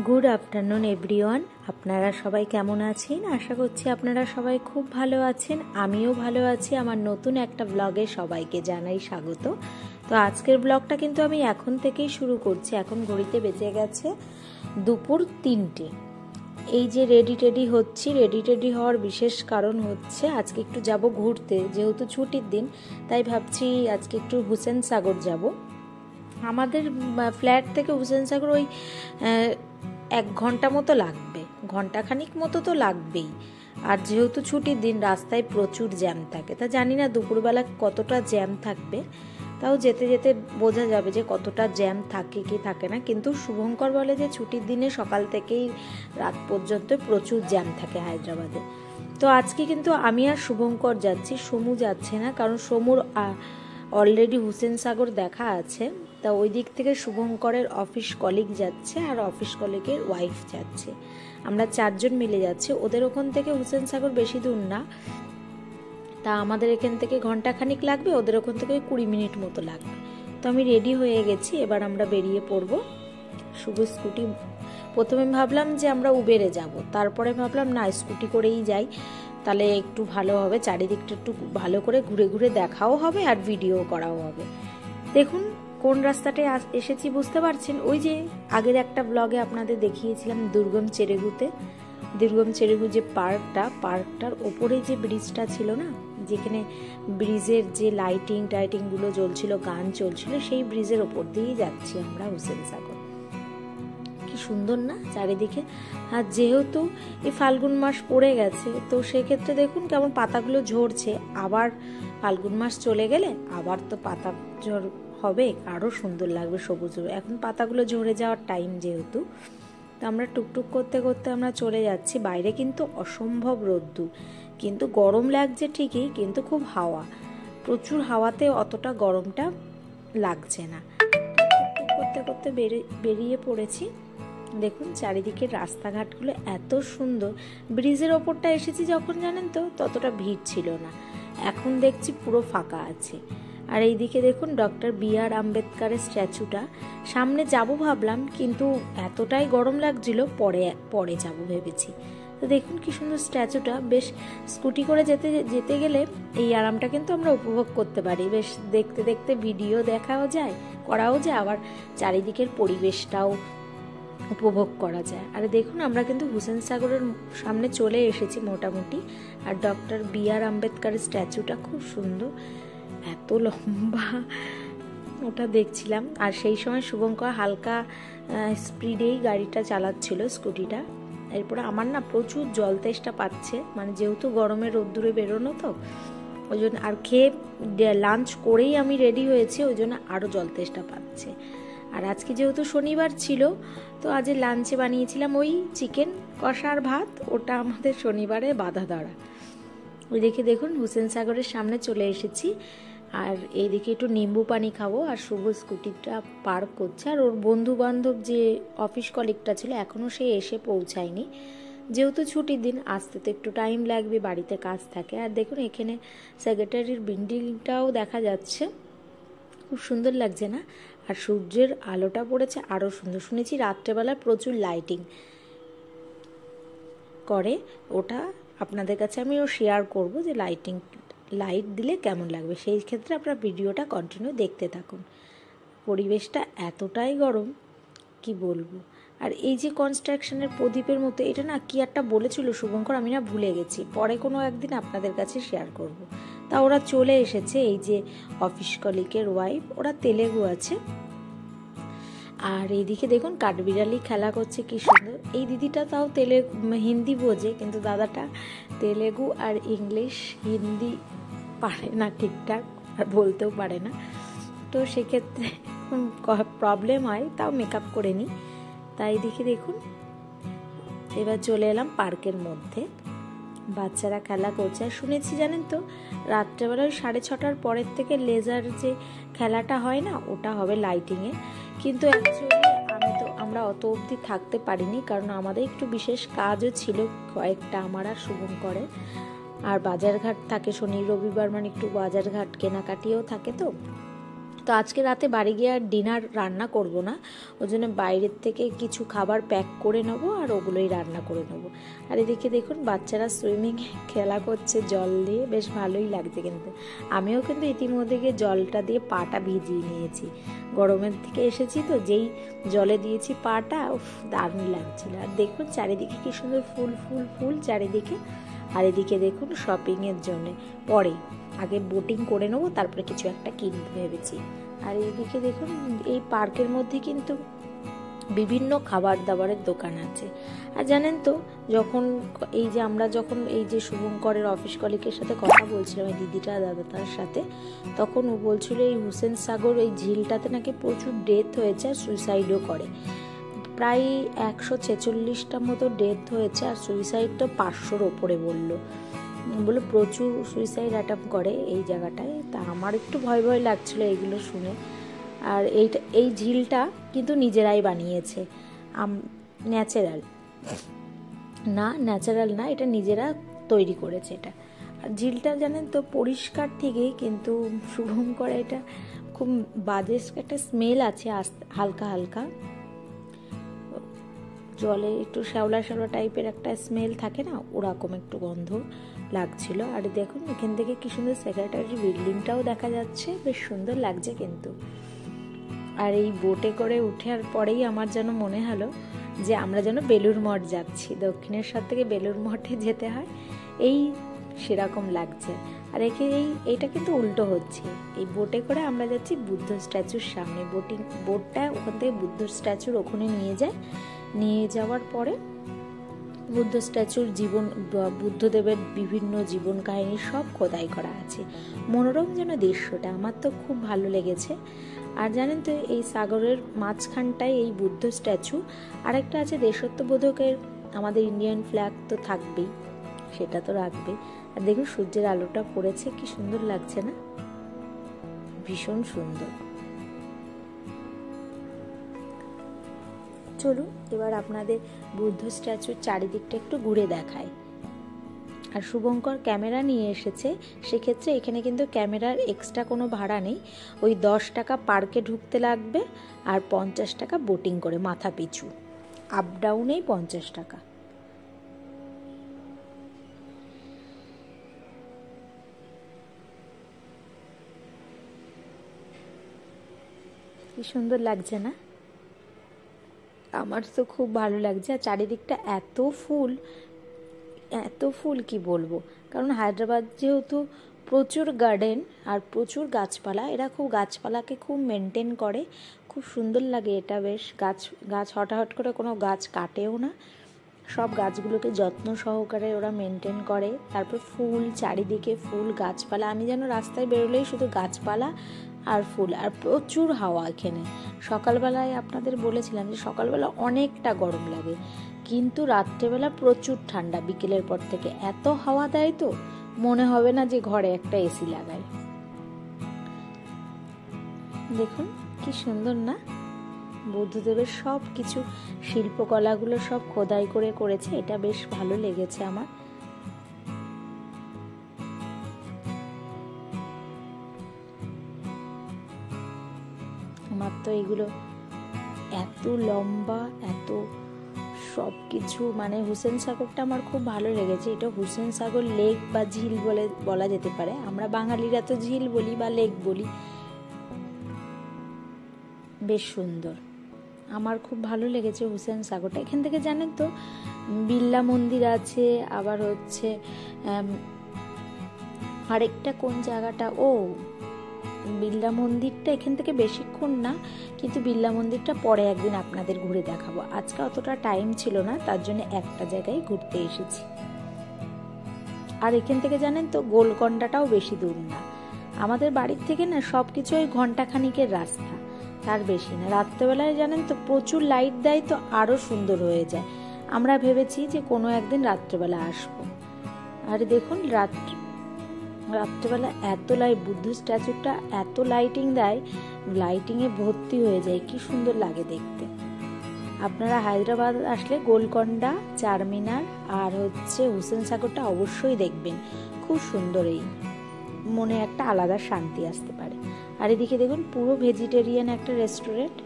Good afternoon everyone. আপনারা সবাই কেমন আছেন? আশা করছি আপনারা সবাই খুব ভালো আছেন। আমিও ভালো আছি। আমার নতুন একটা ব্লগে সবাইকে জানাই স্বাগত। তো আজকের ব্লগটা কিন্তু আমি এখন থেকেই শুরু করছি। এখন ঘড়িতে বেজে গেছে দুপুর 3টে। এই যে রেডি হওয়ার বিশেষ কারণ হচ্ছে আজকে একটু যাব ঘুরতে, যেহেতু ছুটির দিন তাই ভাবছি আজকে একটু হুসেন সাগর যাব। আমাদের ফ্ল্যাট থেকে হুসেন সাগর ওই 1 ঘন্টা মতো লাগবে, ঘন্টাখানিক মতো তো লাগবেই। আর যেহেতু ছুটির দিন রাস্তায় প্রচুর জ্যাম থাকে, তা জানি না দুপুরবেলা কতটা জ্যাম থাকবে, তাও যেতে যেতে বোঝা যাবে যে কতটা জ্যাম থাকে কি থাকে না। কিন্তু শুভঙ্কর বলে যে ছুটির দিনে সকাল থেকেই রাত পর্যন্ত প্রচুর জ্যাম থাকে হায়দ্রাবাদে। তো আজকে কিন্তু আমি আর শুভঙ্কর যাচ্ছি, সমু যাচ্ছে না, কারণ সমুর অলরেডি হুসেন সাগর দেখা আছে। তা ওই দিক থেকে শুভঙ্করের অফিস কলিগ যাচ্ছে আর অফিস কলিগের ওয়াইফ যাচ্ছে। আমরা 4 জন মিলে যাচ্ছি। ওদের ওখান থেকে হুসেন সাগর বেশি দূর না, তা আমাদের এখান থেকে ঘন্টাখানিক লাগবে, ওদের ওখান থেকে 20 মিনিট মতো লাগবে। তো আমি রেডি হয়ে গেছি, এবার আমরা বেরিয়ে পড়ব। শুভ স্কুটি, প্রথমে ভাবলাম যে আমরা উবেরে যাব, তারপরে ভাবলাম না স্কুটি করেই যাই, তাহলে একটু ভালো হবে, চারিদিকটা একটু ভালো করে ঘুরে ঘুরে দেখাও হবে আর ভিডিও করাও হবে। দেখুন কোন রাস্তাটায় এসেছি বুঝতে পারছেন? ওই যে আগের একটা ব্লগে আপনাদের দেখিয়েছিলাম দুর্গম চেরেগু যে পার্কটার ওপরে যে ব্রিজটা ছিল না, যেখানে ব্রিজের যে টাইটিংগুলো জ্বলছিল, গান চলছিল, সেই ব্রিজের ওপর দিয়েই যাচ্ছি আমরা হুসেন সাগর। কি সুন্দর না চারিদিকে। আর যেহেতু এই ফাল্গুন মাস পড়ে গেছে, তো সেক্ষেত্রে দেখুন কেমন পাতাগুলো ঝরছে। আবার ফাল্গুন মাস চলে গেলে আবার তো পাতা ঝর হবে, আরও সুন্দর লাগবে সবুজ। এখন পাতাগুলো ঝরে যাওয়ার টাইম যেহেতু, তো আমরা টুকটুক করতে করতে আমরা চলে যাচ্ছি। বাইরে কিন্তু অসম্ভব রোদ্দুর, কিন্তু গরম লাগছে ঠিকই, কিন্তু খুব হাওয়া, প্রচুর হাওয়াতে অতটা গরমটা লাগছে না। টুকটুক করতে করতে বেরিয়ে পড়েছি। দেখুন চারিদিকের রাস্তাঘাটগুলো এত সুন্দর। ব্রিজের ওপরটা এসেছি যখন, জানেন তো, ততটা ভিড় ছিল না, এখন দেখছি পুরো ফাঁকা আছে। আর এইদিকে দেখুন ডক্টর বি.আর. আম্বেদকরের স্ট্যাচুটা, সামনে যাব ভাবলাম, কিন্তু এতটাই গরম লাগছিল, পরে যাব ভেবেছি। তো দেখুন কি সুন্দর স্ট্যাচুটা। বেশ স্কুটি করে যেতে গেলে এই আরামটা কিন্তু আমরা উপভোগ করতে পারি। বেশ দেখতে দেখতে ভিডিও করাও যায়, আবার চারিদিকের পরিবেশটাও উপভোগ করা যায়। আর দেখুন আমরা কিন্তু হুসেন সাগরের সামনে চলে এসেছি মোটামুটি। আর ডক্টর বি.আর. আম্বেদকরের স্ট্যাচুটা খুব সুন্দর, এত লম্বা, ওটা দেখছিলাম। আর সেই সময় শুভঙ্কর হালকা স্পিডেই গাড়িটা চালাচ্ছিল, স্কুটিটা। এরপরে আমার না প্রচুর জল তেষ্টা পাচ্ছে, মানে যেহেতু গরমে রোদ্দুরে বেরোনো, তো ওই জন্য, আর খেয়ে লাঞ্চ করেই আমি রেডি হয়েছি, ওই জন্য আরও জল তেষ্টা পাচ্ছে। আর আজকে যেহেতু শনিবার ছিল, তো আজ লাঞ্চে বানিয়েছিলাম ওই চিকেন কষা আর ভাত, ওটা আমাদের শনিবারে বাধা ধরা। ওই দেখুন হুসেন সাগরের সামনে চলে এসেছি। আর এইদিকে একটু নিম্বু পানি খাবো। আর শুভ স্কুটিটা পার্ক করছে, আর ওর বন্ধু বান্ধব যে অফিস কলিগটা ছিল এখনও সে এসে পৌঁছায়নি, যেহেতু ছুটির দিন, আসতে তো একটু টাইম লাগবে, বাড়িতে কাজ থাকে। আর দেখুন এখানে সেক্রেটারির বিল্ডিংটাও দেখা যাচ্ছে, খুব সুন্দর লাগছে না? আর সূর্যের আলোটা পড়েছে আরও সুন্দর। শুনেছি রাত্রেবেলা প্রচুর লাইটিং করে, ওটা আপনাদের কাছে আমিও শেয়ার করব যে লাইট দিলে কেমন লাগবে। সেই ক্ষেত্রে আপনারা ভিডিওটা কন্টিনিউ দেখতে থাকুন। পরিবেশটা এতটাই গরম কি বলবো। আর এই যে কনস্ট্রাকশনের প্রদীপের মতো, এটা না কি একটা বলেছিল শুভঙ্কর, আমি না ভুলে গেছি, পরে কোনো একদিন আপনাদের কাছে শেয়ার করব। তা ওরা চলে এসেছে, এই যে অফিস কলিগের ওয়াইফ, ওরা তেলেগু আছে। আর এইদিকে দেখুন কাঠবিড়ালি খেলা করছে, কি সুন্দর। এই দিদিটা তাও হিন্দি বোঝে, কিন্তু দাদাটা তেলেগু আর ইংলিশ, হিন্দি পারে না ঠিকঠাক, আর বলতেও পারে না, তো সেক্ষেত্রে প্রবলেম হয়, তাও মেকআপ করে নিই। তাই দেখুন এবার চলে এলাম পার্কের মধ্যে, বাচ্চারা খেলা করছে। আর শুনেছি জানেন তো, রাত্রেবেলা 6:30টার পরের থেকে লেজার যে খেলাটা হয় না, ওটা হবে লাইটিংয়ে। কিন্তু অ্যাকচুয়ালি আমরা অত অবধি থাকতে পারিনি, কারণ আমাদের একটু বিশেষ কাজও ছিল কয়েকটা, আমার আর শুভঙ্করের। আর বাজারঘাট থাকে শনি রবিবার, মানে একটু বাজারঘাট কেনাকাটিও থাকে, তো তো আজকে রাতে বাড়ি গিয়ে আর ডিনার রান্না করব না, ওই জন্য বাইরের থেকে কিছু খাবার প্যাক করে নেবো আর ওগুলোই রান্না করে নেবো। আর এদিকে দেখুন বাচ্চারা সুইমিং খেলা করছে জল দিয়ে, বেশ ভালোই লাগছে। কিন্তু আমিও কিন্তু ইতিমধ্যে গিয়ে জলটা দিয়ে পাটা ভিজিয়ে নিয়েছি, গরমের থেকে এসেছি তো, যেই জলে দিয়েছি পাটা, দারুণ লাগছিল। আর দেখুন চারিদিকে কি সুন্দর ফুল ফুল ফুল চারিদিকে। আর এদিকে দেখুন শপিংয়ের জন্য পরে, আগে বোটিং করে নেবো, তারপরে কিছু একটা কিনতে ভেবেছি। আর এইদিকে দেখুন এই পার্কের মধ্যে কিন্তু বিভিন্ন খাবার দাবারের দোকান আছে। আর জানেন তো, যখন এই যে আমরা যখন এই যে শুভঙ্করের অফিস কলিগের সাথে কথা বলছিলাম, এই দিদিটা দাদাটার সাথে, তখন ও বলছিল এই হুসেন সাগর এই ঝিলটাতে নাকি প্রচুর ডেথ হয়েছে আর সুইসাইডও করে। প্রায় 146টার মতো ডেথ হয়েছে, আর সুইসাইড তো 500-র ওপরে বললো প্রচুর সুইসাইড অ্যাটেম্প করে এই জায়গাটায়। তা আমার একটু ভয় ভয় লাগছিল এইগুলো শুনে। আর এই ঝিলটা কিন্তু নিজেরাই বানিয়েছে, ন্যাচারাল না, এটা নিজেরা তৈরি করেছে এটা। আর ঝিলটা জানেন তো পরিষ্কার ঠিকই, কিন্তু শুভঙ্কর এটা খুব বাজে একটা স্মেল আছে, হালকা হালকা জলে একটু শ্যাওলা শ্যাওলা টাইপের একটা স্মেল থাকে না, ওরকম একটু গন্ধ লাগছিল। আর দেখুন এখান থেকে কি সুন্দর সেক্রেটারি বিল্ডিংটাও দেখা যাচ্ছে, বেশ সুন্দর লাগছে কিন্তু। আর এই বোটে করে উঠার পরেই আমার যেন মনে হলো যে আমরা যেন বেলুড় মঠ যাচ্ছি, দক্ষিণেশ্বর থেকে বেলুড় মঠে যেতে হয়, এই সেরকম লাগছে। আর এইটা কিন্তু উল্টো হচ্ছে, এই বোটে করে আমরা যাচ্ছি বুদ্ধ স্ট্যাচুর সামনে। বোটটা ওখান থেকে বুদ্ধ স্ট্যাচুর ওখানে নিয়ে যাওয়ার পরে বুদ্ধ স্ট্যাচুর বুদ্ধদেবের বিভিন্ন জীবন কাহিনী সব খোদাই করা আছে। মনোরম যেন দৃশ্যটা, আমার তো খুব ভালো লেগেছে। আর জানেন তো এই সাগরের মাঝখানটায় এই বুদ্ধ স্ট্যাচু, আরেকটা আছে দেশাত্মবোধকের, আমাদের ইন্ডিয়ান ফ্ল্যাগ তো থাকবেই, সেটা তো রাখবে। আর দেখুন সূর্যের আলোটা পড়েছে, কি সুন্দর লাগছে না, ভীষণ সুন্দর। চলুন এবার আপনাদের বুদ্ধ স্ট্যাচুর চারিদিকটা একটু ঘুরে দেখায়। আর শুভঙ্কর ক্যামেরা নিয়ে এসেছে, সেক্ষেত্রে এখানে কিন্তু ক্যামেরার এক্সট্রা কোনো ভাড়া নেই, ওই 10 টাকা পার্কে ঢুকতে লাগবে আর 50 টাকা বোটিং করে মাথা পিছু, আপ ডাউনেই 50 টাকা। কি সুন্দর লাগছে না, আমার তো খুব ভালো লাগছে। আর চারিদিকটা এত ফুল কি বলবো, কারণ হায়দ্রাবাদ যেহেতু প্রচুর গার্ডেন আর প্রচুর গাছপালা, এরা খুব গাছপালাকে খুব মেনটেন করে, খুব সুন্দর লাগে এটা। বেশ গাছ হঠাৎ করে কোনো গাছ কাটেও না, সব গাছগুলোকে যত্ন সহকারে ওরা মেনটেন করে। তারপর ফুল, চারিদিকে ফুল গাছপালা, আমি যেন রাস্তায় বেরোলেই শুধু গাছপালা আর ফুল, আর প্রচুর হাওয়া এখানে। সকালবেলায় আপনাদের বলেছিলাম যে সকালবেলা অনেকটা গরম লাগে, কিন্তু রাত্রেবেলা প্রচুর ঠান্ডা, বিকেলের পর থেকে এত হাওয়া দেয় তো মনে হবে না যে ঘরে একটা এসি লাগায়। দেখুন কি সুন্দর না, বুদ্ধদেবের সব কিছু শিল্পকলাগুলো সব খোদাই করে করেছে, এটা বেশ ভালো লেগেছে আমার। তো এগুলো এত লম্বা, এত সব কিছু, মানে হুসেন সাগরটা আমার খুব ভালো লেগেছে। এটা হুসেন সাগর লেক বা ঝিল বলা যেতে পারে, আমরা বাঙালিরা তো ঝিল বলি বা লেক বলি। বেশ সুন্দর, আমার খুব ভালো লেগেছে হুসেন সাগরটা। এখান থেকে জানেন তো বিড়লা মন্দির আছে, আবার হচ্ছে আরেকটা কোন জায়গাটা, বিড়লা মন্দিরটা এখান থেকে বেশিক্ষণ না, কিন্তু বিড়লা মন্দিরটা পরে একদিন আপনাদের ঘুরে দেখাবো। আজকে অতটা টাইম ছিল না, তার জন্য একটা জায়গায় ঘুরতে এসেছি। আর এখান থেকে জানেন তো গোলকন্ডাটাও বেশি দূর না, আমাদের বাড়ির থেকে না সবকিছু ওই ঘন্টাখানিকের রাস্তা, তার বেশি না। রাত্রেবেলায় জানেন তো প্রচুর লাইট দেয়, তো আরো সুন্দর হয়ে যায়। আমরা ভেবেছি যে কোনো একদিন রাত্রেবেলা আসবো। আর দেখুন রাত্রেবেলা এত বুদ্ধ স্ট্যাচুটা এত লাইটিং দেয়, লাইটিংয়ে ভর্তি হয়ে যায়, কি সুন্দর লাগে দেখতে। আপনারা হায়দ্রাবাদ আসলে গোলকন্ডা, চারমিনার আর হচ্ছে হুসেন সাগরটা অবশ্যই দেখবেন, খুব সুন্দর, এই মনে একটা আলাদা শান্তি আসতে পারে। আর এদিকে দেখুন পুরো ভেজিটেরিয়ান একটা রেস্টুরেন্ট।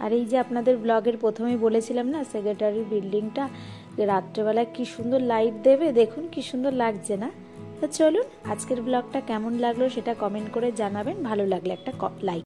আর এই যে আপনাদের ব্লগের প্রথমেই বলেছিলাম না, সেক্রেটারি বিল্ডিংটা রাত্রেবেলায় কি সুন্দর লাইট দেবে, দেখুন কি সুন্দর লাগছে না। তো চলুন আজকের ব্লগটা কেমন লাগলো সেটা কমেন্ট করে জানাবেন, ভালো লাগলে একটা লাইক